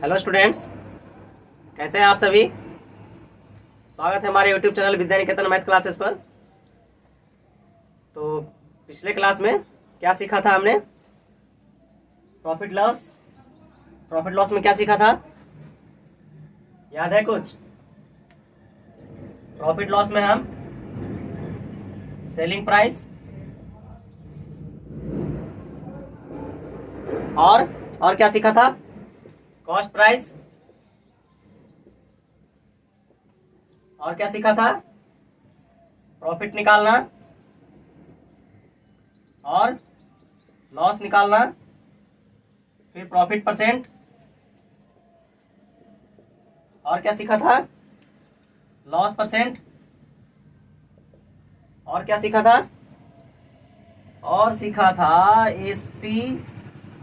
Hello students, कैसे हैं आप सभी। स्वागत है हमारे YouTube channel Vidya Niketan math classes पर। तो पिछले क्लास में क्या सीखा था हमने? प्रॉफिट लॉस में क्या सीखा था, याद है कुछ? प्रॉफिट लॉस में हम सेलिंग प्राइस और क्या सीखा था? Cost price. और क्या सीखा था? प्रॉफिट निकालना और लॉस निकालना, फिर प्रॉफिट परसेंट। और क्या सीखा था? Loss percent. और क्या सीखा था? और सीखा था एसपी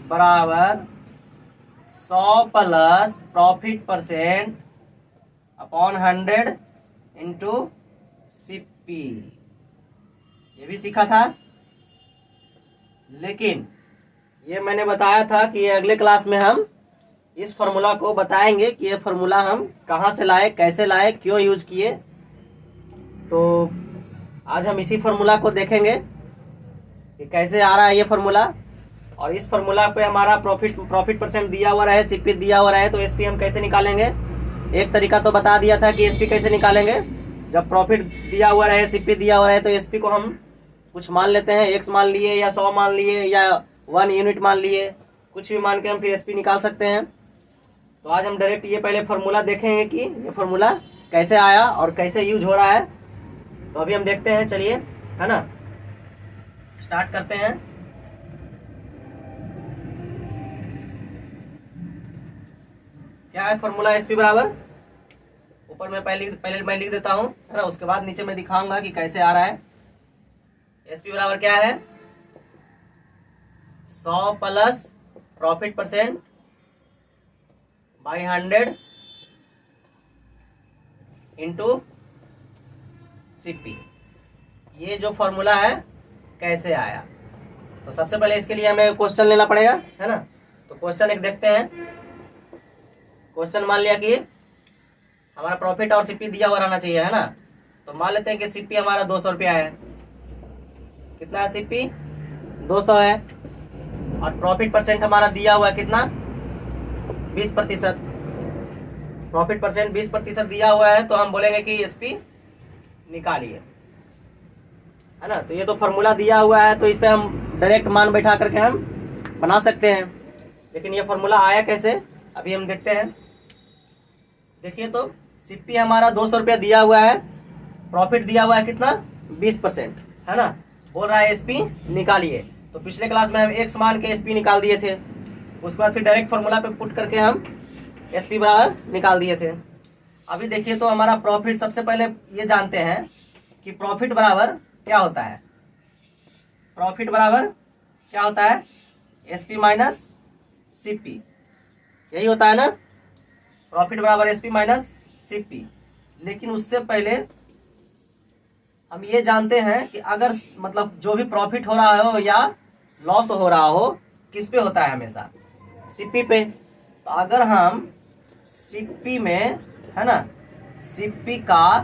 बराबर 100 plus profit percent upon 100 into CP, ये भी सीखा था। लेकिन ये मैंने बताया था कि अगले क्लास में हम इस फॉर्मूला को बताएंगे कि ये फॉर्मूला हम कहाँ से लाए, कैसे लाए, क्यों यूज किए। तो आज हम इसी फॉर्मूला को देखेंगे कि कैसे आ रहा है ये फॉर्मूला। और इस फॉर्मूला पे हमारा प्रॉफिट परसेंट दिया हुआ रहे, सीपी दिया हुआ रहे, तो एसपी हम कैसे निकालेंगे। एक तरीका तो बता दिया था कि एसपी कैसे निकालेंगे। जब प्रॉफिट दिया हुआ रहे, सीपी दिया हुआ रहे, तो एसपी को हम कुछ मान लेते हैं, x मान लिए या 100 मान लिए या 1 यूनिट मान लिए, कुछ भी मान के हम फिर एसपी निकाल सकते हैं। तो आज हम डायरेक्ट ये पहले फॉर्मूला देखेंगे कि ये फॉर्मूला कैसे आया और कैसे यूज हो रहा है। तो अभी हम देखते हैं, चलिए, है ना, स्टार्ट करते हैं। क्या है फॉर्मूला एसपी बराबर? ऊपर में पहले मैं लिख देता हूं, है ना, उसके बाद नीचे मैं दिखाऊंगा कि कैसे आ रहा है। एसपी बराबर क्या है? 100 plus profit percent by 100 into CP. ये जो फॉर्मूला है कैसे आया, तो सबसे पहले इसके लिए हमें क्वेश्चन लेना पड़ेगा, है ना। तो क्वेश्चन एक देखते हैं। क्वेश्चन मान लिया कि हमारा प्रॉफिट और सीपी दिया हुआ रहना चाहिए, है ना। तो मान लेते हैं कि सीपी हमारा 200 रुपया है। कितना है सीपी? 200 है। और प्रॉफिट परसेंट हमारा दिया हुआ है कितना? 20%। प्रॉफिट परसेंट 20% दिया हुआ है, तो हम बोलेंगे कि एसपी निकालिए, है ना। तो ये तो फॉर्मूला दिया हुआ है, तो इस पे हम डायरेक्ट मान बैठा करके हम बना सकते हैं। लेकिन ये फॉर्मूला आया कैसे, अभी हम देखते हैं। देखिए, तो सीपी हमारा 200 रुपया दिया हुआ है, प्रॉफिट दिया हुआ है कितना? 20%, है ना। बोल रहा है एसपी निकालिए। तो पिछले क्लास में हम एक्स मान के एसपी निकाल दिए थे, उसके बाद फिर डायरेक्ट फॉर्मूला पे पुट करके हम एसपी बराबर निकाल दिए थे। अभी देखिए, तो हमारा प्रॉफिट, सबसे पहले ये जानते हैं कि प्रॉफिट बराबर क्या होता है। प्रॉफिट बराबर क्या होता है? एसपी माइनस सीपी, यही होता है ना। प्रॉफिट बराबर एसपी माइनस सीपी। लेकिन उससे पहले हम ये जानते हैं कि अगर मतलब जो भी प्रॉफिट हो रहा हो या लॉस हो रहा हो, किस पे होता है? हमेशा सीपी पे। तो अगर हम सीपी में, है ना, सीपी का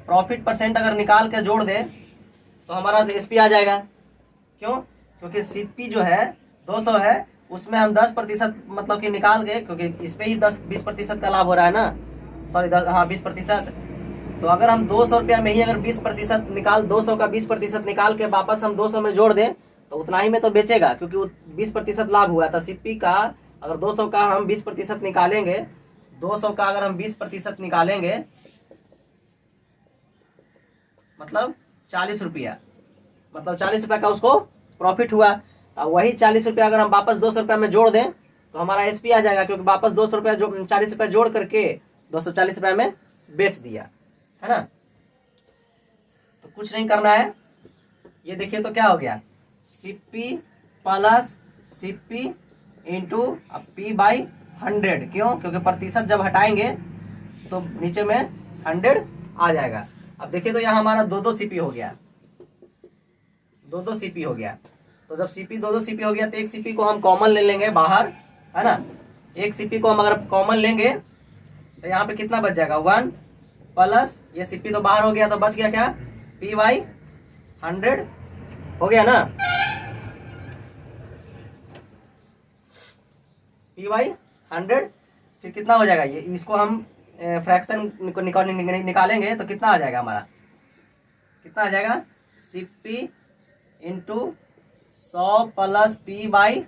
प्रॉफिट परसेंट अगर निकाल के जोड़ दें तो हमारा एसपी आ जाएगा। क्यों? क्योंकि सीपी जो है 200 है, उसमें हम 10% मतलब कि निकाल के, क्योंकि इस पे ही 20% का लाभ हो रहा है ना, सॉरी 20%। तो अगर हम 200 रुपया में ही अगर 20% निकाल, 200 का 20% निकाल के वापस हम 200 में जोड़ दें तो उतना ही में तो बेचेगा, क्योंकि वो 20% लाभ हुआ था सीपी का। अगर 200 का हम 20% निकालेंगे, 200 का अगर हम 20% निकालेंगे मतलब 40 रुपया, मतलब 40 रुपया का उसको प्रॉफिट हुआ। और वही 40 रुपया अगर हम वापस 200 रुपया में जोड़ दें तो हमारा एसपी आ जाएगा, क्योंकि वापस 200 रुपया जो 40 रुपया जोड़ करके 240 रुपया में बेच दिया, है ना। तो कुछ नहीं करना है। ये देखिए, तो क्या हो गया? CP plus CP into P by 100। क्यों? क्योंकि प्रतिशत जब हटाएंगे तो नीचे में 100 आ जाएगा। अब देखिए, तो यहाँ हमारा 2-2 सीपी हो गया, 2-2 सीपी हो गया। तो जब सीपी 2-2 सीपी हो गया तो एक सीपी को हम कॉमन ले लेंगे बाहर, है ना। एक सीपी को हम अगर कॉमन लेंगे तो यहाँ पे कितना बच जाएगा 1 प्लस ये सीपी तो बाहर हो गया तो बच गया क्या पी वाई 100 हो गया ना, पी वाई 100। फिर कितना हो जाएगा ये, इसको हम फ्रैक्शन को निकालेंगे तो कितना आ जाएगा हमारा, कितना आ जाएगा CP into 100 plus P by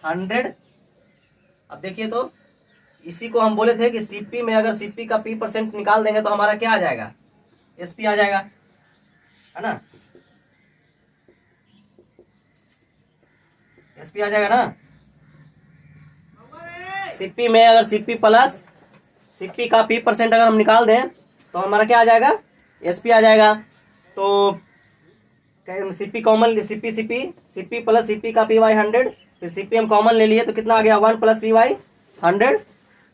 100। अब देखिए तो इसी को हम बोले थे कि सीपी में अगर सीपी का p% निकाल देंगे तो हमारा क्या आ जाएगा, एसपी आ जाएगा, है ना, एसपी आ जाएगा ना। सीपी में अगर सीपी प्लस सीपी का p% अगर हम निकाल दें तो हमारा क्या आ जाएगा, एसपी आ जाएगा। तो CP common, CP CP CP plus CP का पी वाई 100, फिर सीपी हम कॉमन ले लिए तो कितना आ गया 1 प्लस पी वाई 100।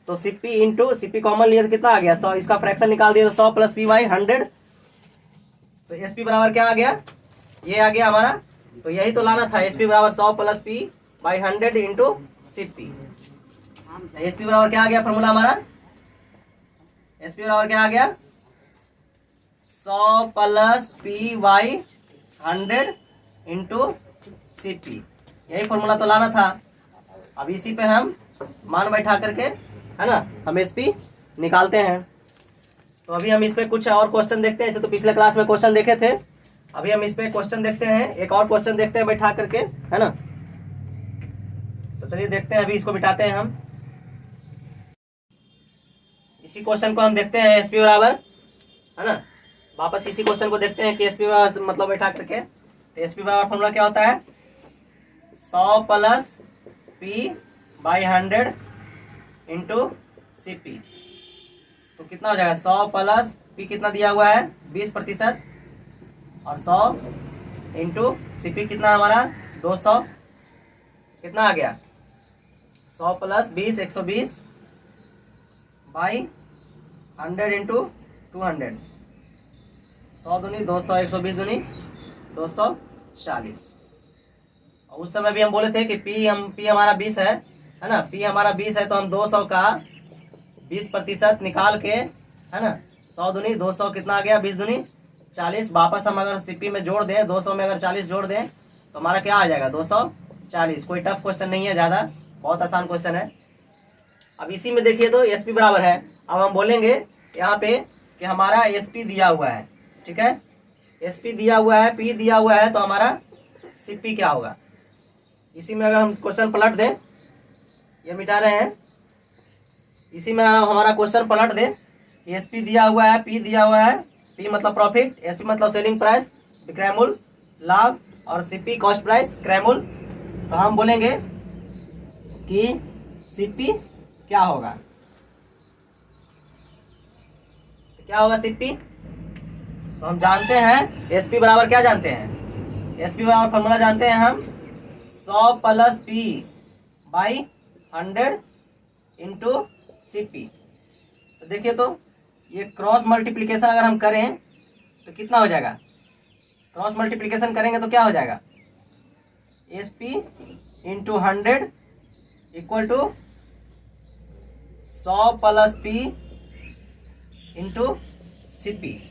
तो सीपी इंटू सीपी कॉमन लिए तो कितना आ गया 100, इसका फ्रैक्शन निकाल दिया तो 100 प्लस पी वाई 100। तो एसपी बराबर क्या आ गया, ये आ गया हमारा। तो यही तो लाना था, एसपी बराबर 100 plus P by 100 into CP. SP बराबर क्या आ गया फॉर्मूला हमारा, एसपी बराबर क्या आ गया 100 plus P Y 100 into CP. यही फॉर्मूला तो लाना था। अब इसी पे हम मान बैठा करके, है ना, हम एसपी निकालते हैं। तो अभी हम इस पे कुछ और क्वेश्चन देखते हैं। ऐसे तो पिछले क्लास में क्वेश्चन देखे थे, अभी हम इस पे क्वेश्चन देखते हैं, एक और क्वेश्चन देखते हैं बैठा करके, है ना। तो चलिए देखते हैं, अभी इसको बिठाते हैं हम। इसी क्वेश्चन को हम देखते हैं एसपी बराबर, है ना, वापस इसी क्वेश्चन को देखते हैं कि एसपी बराबर मतलब बैठा करके। तो एसपी बराबर फॉर्मूला क्या होता है 100 plus P by 100 into CP. तो कितना हो जाएगा 100 प्लस पी कितना दिया हुआ है 20% और 100 इंटू सीपी कितना हमारा 200, कितना आ गया 100 प्लस 20 120 बाई 100 इंटू 200, 100 दूनी 200, 120 दूनी 240। और उस समय भी हम बोले थे कि पी हमारा 20 है ना, पी हमारा 20 है तो हम 200 का 20% निकाल के, है ना, 100 दूनी 200 कितना आ गया 20 दूनी 40। वापस हम अगर सीपी में जोड़ दें 200 में अगर 40 जोड़ दें तो हमारा क्या आ जाएगा 240। कोई टफ क्वेश्चन नहीं है, ज़्यादा बहुत आसान क्वेश्चन है। अब इसी में देखिए तो एसपी बराबर है, अब हम बोलेंगे यहाँ पे कि हमारा एसपी दिया हुआ है, ठीक है, एसपी दिया हुआ है, पी दिया हुआ है, तो हमारा सीपी क्या होगा। इसी में अगर हम क्वेश्चन पलट दें, ये मिटा रहे हैं, इसी में हमारा क्वेश्चन पलट दें, एसपी दिया हुआ है, पी दिया हुआ है, पी मतलब प्रॉफिट, एसपी मतलब सेलिंग प्राइस विक्रय मूल्य लाभ, और सीपी कॉस्ट प्राइस क्रय मूल्य। तो हम बोलेंगे कि सीपी क्या होगा, तो क्या होगा सीपी। तो हम जानते हैं एसपी बराबर क्या जानते हैं, एसपी बराबर फॉर्मूला जानते हैं हम 100 plus P by 100 into CP. तो देखिए तो ये क्रॉस मल्टीप्लिकेशन अगर हम करें तो कितना हो जाएगा, क्रॉस मल्टीप्लिकेशन करेंगे तो क्या हो जाएगा SP into 100 equal to 100 plus P into CP.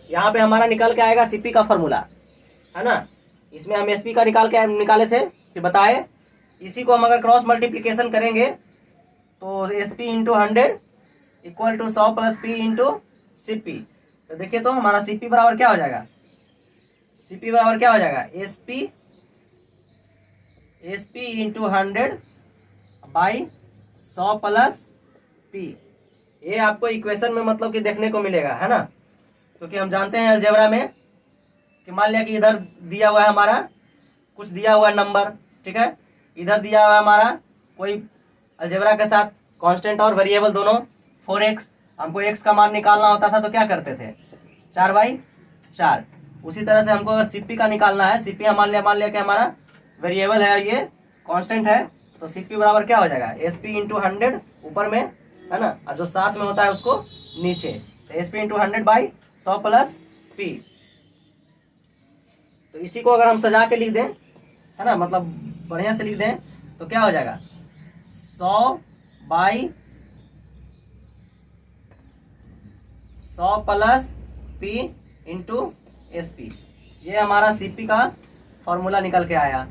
यहाँ पे हमारा निकल के आएगा सीपी का फॉर्मूला, है ना। इसमें हम एसपी का निकाले थे फिर बताए। इसी को हम अगर क्रॉस मल्टीप्लिकेशन करेंगे तो SP into 100 equal to 100 plus P into CP. तो देखिए तो हमारा सीपी बराबर क्या हो जाएगा, सीपी बराबर क्या हो जाएगा SP into 100 by 100 plus P. ये आपको इक्वेशन में मतलब कि देखने को मिलेगा, है ना, क्योंकि हम जानते हैं अलजेब्रा में कि मान लिया कि इधर दिया हुआ है हमारा कुछ दिया हुआ नंबर, ठीक है, इधर दिया हुआ है हमारा कोई अलजेब्रा के साथ कांस्टेंट और वेरिएबल दोनों 4x। हमको x का मान निकालना होता था तो क्या करते थे 4/4। उसी तरह से हमको अगर सीपी का निकालना है, सीपी मान लिया कि हमारा वेरिएबल है, ये कांस्टेंट है, तो सीपी बराबर क्या हो जाएगा एसपी इंटू 100 ऊपर में, है ना, और जो साथ में होता है उसको नीचे। तो SP into 100 by 100 plus P. तो इसी को अगर हम सजा के लिख दें, है ना, मतलब बढ़िया से लिख दें तो क्या हो जाएगा 100 by 100 plus P into SP। ये हमारा CP का फॉर्मूला निकल के आया।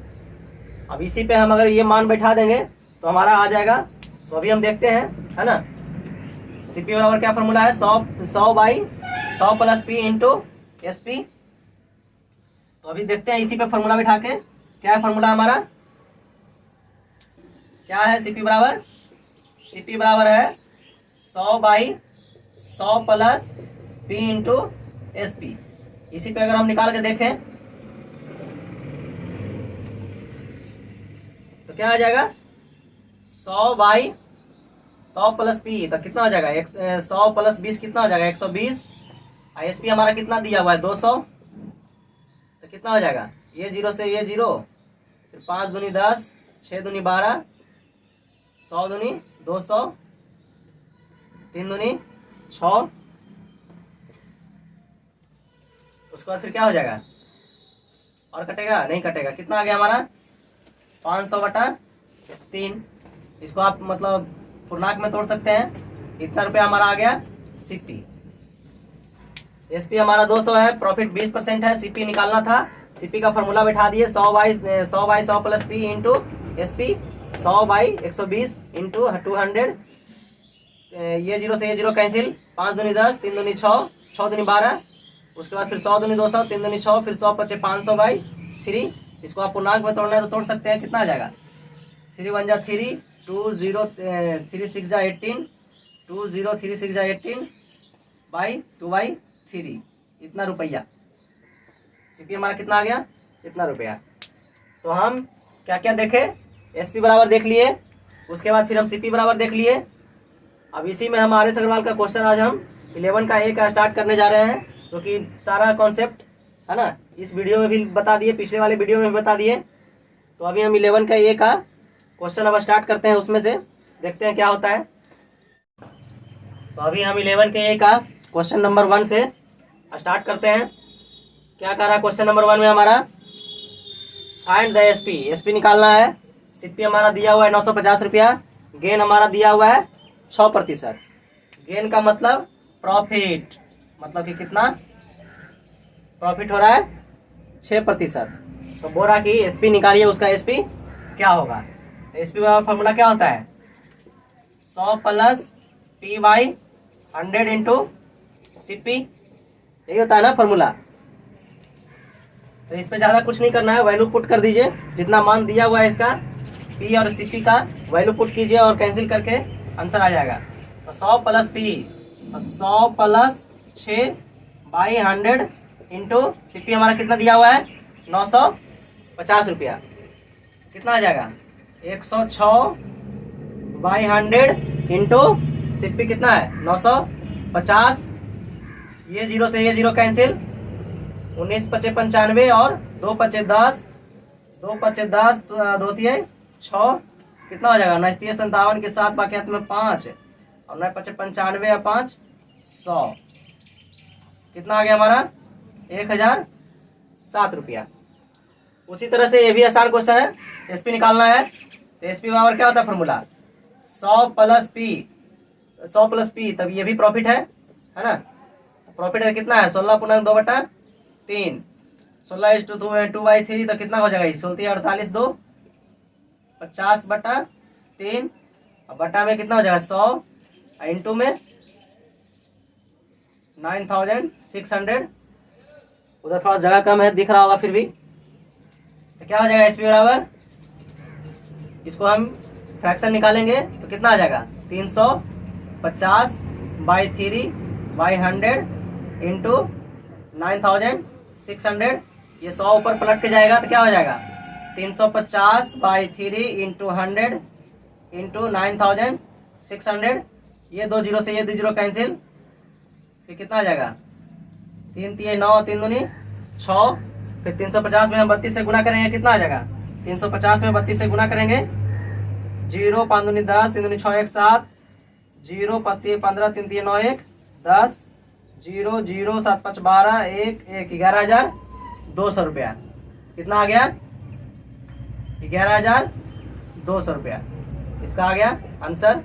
अब इसी पे हम अगर ये मान बैठा देंगे तो हमारा आ जाएगा। तो अभी हम देखते हैं, है ना, CP बराबर क्या फॉर्मूला है, 100 by 100 plus P into SP। तो अभी देखते हैं इसी पे फॉर्मूला बिठा के क्या है फॉर्मूला हमारा, क्या है CP बराबर है 100 by 100 plus P into SP। इसी पे अगर हम निकाल के देखें तो क्या आ जाएगा, 100 बाई 100 प्लस P तो कितना हो जाएगा, 100 प्लस 20 कितना हो जाएगा 120। SP हमारा कितना दिया हुआ है 200, तो कितना हो जाएगा, ये 0 से ये 0, फिर 5 दूनी 10, 6 दूनी 12, 100 दूनी 200, 3 दूनी 6, उसके बाद फिर क्या हो जाएगा, और कटेगा नहीं कटेगा, कितना आ गया हमारा 500 बटा 3। इसको आप मतलब पूर्णांक में तोड़ सकते हैं। इतना रुपया हमारा आ गया CP। SP हमारा 200 है, प्रॉफिट 20% है, CP निकालना था। CP का फॉर्मूला बैठा दिए 100 by 100 plus P into SP, 100 by 120 into 200। ये 0 से ये 0 कैंसिल, 5 दूनी 10, 3 दूनी 6, 6 दूनी 12, उसके बाद फिर 100 दूनी 200, 3 दूनी 6, फिर 100 बचे 500 बाई 3। इसको आप पूर्णांक में तोड़ना है तो तोड़ सकते हैं। कितना आ जाएगा, 3 1 जा 3, 2 0 3 6 जा 18, 2 0 3 6 जा 18 बाई 2/3। इतना रुपया CP हमारा कितना आ गया, इतना रुपया। तो हम क्या क्या देखे, SP बराबर देख लिए, उसके बाद फिर हम CP बराबर देख लिए। अब इसी में हम RS अग्रवाल का क्वेश्चन आज हम 11 का A का स्टार्ट करने जा रहे हैं, क्योंकि सारा कॉन्सेप्ट है ना इस वीडियो में भी बता दिए, पिछले वाले वीडियो में भी बता दिए। तो अभी हम 11 का A का क्वेश्चन अब स्टार्ट करते हैं, उसमें से देखते हैं क्या होता है। तो अभी हम 11 के A का क्वेश्चन नंबर 1 से स्टार्ट करते हैं। क्या कह रहा है क्वेश्चन नंबर 1 में हमारा, फाइंड द SP निकालना है। CP हमारा दिया हुआ है 950 रुपया, गेन हमारा दिया हुआ है 6%। गेन का मतलब प्रॉफिट, मतलब कि कितना प्रॉफिट हो रहा है 6%। तो बोल रहा कि SP निकालिए, उसका SP क्या होगा। तो SP का फॉर्मूला क्या होता है, 100 plus P by 100 into CP, यही होता है ना फॉर्मूला। तो इस पे ज़्यादा कुछ नहीं करना है, वैल्यू पुट कर दीजिए, जितना मान दिया हुआ है इसका P और CP का वैल्यू पुट कीजिए और कैंसिल करके आंसर आ जाएगा। तो 100 plus P, 100 plus 6 by 100 into CP हमारा कितना दिया हुआ है 950 रुपया। कितना आ जाएगा 106 बाई 100 इंटू CP कितना है 950। ये 0 से ये 0 कैंसिल, 19 पचे 95 और 2 पचे 10, 2 पचे 10, 2 तिये 6, कितना हो जाएगा 9 तिये 57 के साथ बाकी में 5 और 9 पचे 95 और 5 100। कितना आ गया हमारा 1007 रुपया। उसी तरह से ये भी आसान क्वेश्चन है, SP निकालना है। तो SP बराबर क्या होता है फॉर्मूला, 100 प्लस P, तब ये भी प्रॉफिट है ना। प्रॉफिट है कितना है 16 पूर्णांक 2 बटा 3, 16 इस 2/3, तो कितना हो जाएगा 16 48 2 50 बटा 3, और बटा में कितना हो जाएगा 100, इंटू में 9600। उधर थोड़ा जगह कम है दिख रहा होगा, फिर भी तो क्या हो जाएगा SP बराबर, इसको हम फ्रैक्शन निकालेंगे तो कितना आ जाएगा 350 बाई 3 बाई 100 इंटू 9600। ये 100 ऊपर पलट के जाएगा तो क्या हो जाएगा 350 बाई 3 इंटू 100 इंटू 9600। ये 2 0 से ये 2 0 कैंसिल, फिर कितना आ जाएगा 3 3 9, 3 दूनी 6, फिर 350 में हम 32 से गुना करेंगे, कितना आ जाएगा 350 में 32 से गुना करेंगे, 0 5 दूनी 10, 3 दूनी 6 1 7, 0 5 3 15, 3 3 9 1 10, 0 0 7 5 12 1 1 11,200 रुपया। कितना आ गया 11,200 रुपया, इसका आ गया आंसर।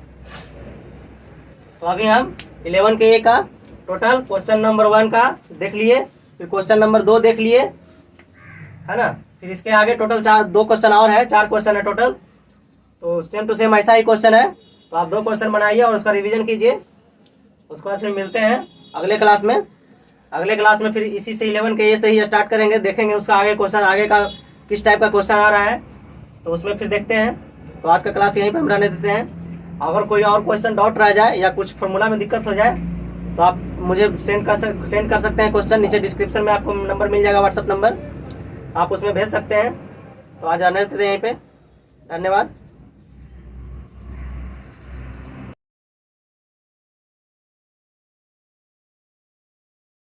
तो अभी हम 11 के ए का टोटल क्वेश्चन नंबर 1 का देख लिए, फिर क्वेश्चन नंबर 2 देख लिए, है ना। फिर इसके आगे टोटल 2 क्वेश्चन और है, 4 क्वेश्चन है टोटल। तो सेम टू सेम ऐसा ही क्वेश्चन है, तो आप 2 क्वेश्चन बनाइए और उसका रिवीजन कीजिए। उसके बाद फिर मिलते हैं अगले क्लास में। अगले क्लास में फिर इसी से 11 के ए से ही स्टार्ट करेंगे, देखेंगे उसका आगे क्वेश्चन, आगे का किस टाइप का क्वेश्चन आ रहा है, तो उसमें फिर देखते हैं। तो आज का क्लास यहीं पर हम रहने देते हैं। अगर कोई और क्वेश्चन डाउट रह जाए या कुछ फॉर्मूला में दिक्कत हो जाए तो आप मुझे सेंड कर सकते हैं क्वेश्चन। नीचे डिस्क्रिप्शन में आपको नंबर मिल जाएगा, व्हाट्सअप नंबर, आप उसमें भेज सकते हैं। तो आज रहने देते हैं यहीं पे। धन्यवाद।